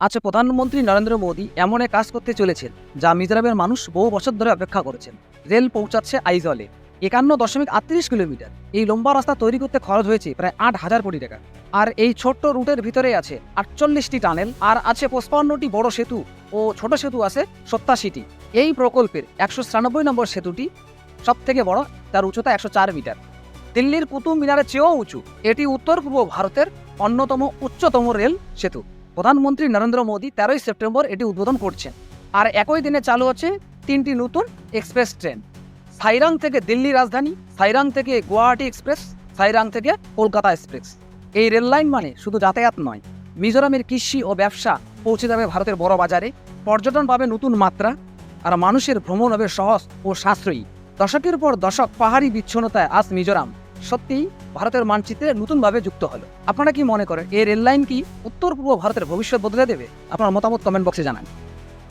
আজ প্রধানমন্ত্রী নরেন্দ্র মোদী এমন এক কাজ করতে চলেছেন যা মিজোরামের মানুষ বহু বছর ধরে অপেক্ষা করেছেন। রেল পৌঁছাচ্ছে আইজলে 51.38 কিলোমিটার। এই লম্বা রাস্তা তৈরি করতে খরচ হয়েছে প্রায় 8,000 কোটি টাকা। আর এই ছোট্ট রুটের ভিতরে আছে 48টি টানেল, আর আছে 55টি বড় সেতু ও ছোট সেতু আছে 87টি। এই প্রকল্পের 196 নম্বর সেতুটি সব থেকে বড়, তার উচ্চতা 104 মিটার। দিল্লির কুতুব মিনারের চেয়েও উঁচু। এটি উত্তর পূর্ব ভারতের অন্যতম উচ্চতম রেল সেতু। প্রধানমন্ত্রী নরেন্দ্র মোদী 13ই সেপ্টেম্বর এটি উদ্বোধন করছেন। আর একই দিনে চালু হচ্ছে 3টি নতুন এক্সপ্রেস ট্রেন, সাইরাং থেকে দিল্লি রাজধানী, সাইরাং থেকে গুয়াহাটি এক্সপ্রেস, সাইরাং থেকে কলকাতা এক্সপ্রেস। এই রেল লাইন মানে শুধু যাতায়াত নয়, মিজোরামের কৃষি ও ব্যবসা পৌঁছে যাবে ভারতের বড় বাজারে, পর্যটন পাবে নতুন মাত্রা, আর মানুষের ভ্রমণ হবে সহজ ও সাশ্রয়ী। দশকের পর দশক পাহাড়ি বিচ্ছিন্নতায় আজ মিজোরাম সত্যিই ভারতের মানচিত্রে নতুনভাবে যুক্ত হলো। আপনারা কি মনে করেন এই রেল লাইন কি উত্তর পূর্ব ভারতের ভবিষ্যৎ বদলে দেবে? আপনার মতামত কমেন্ট বক্সে জানান।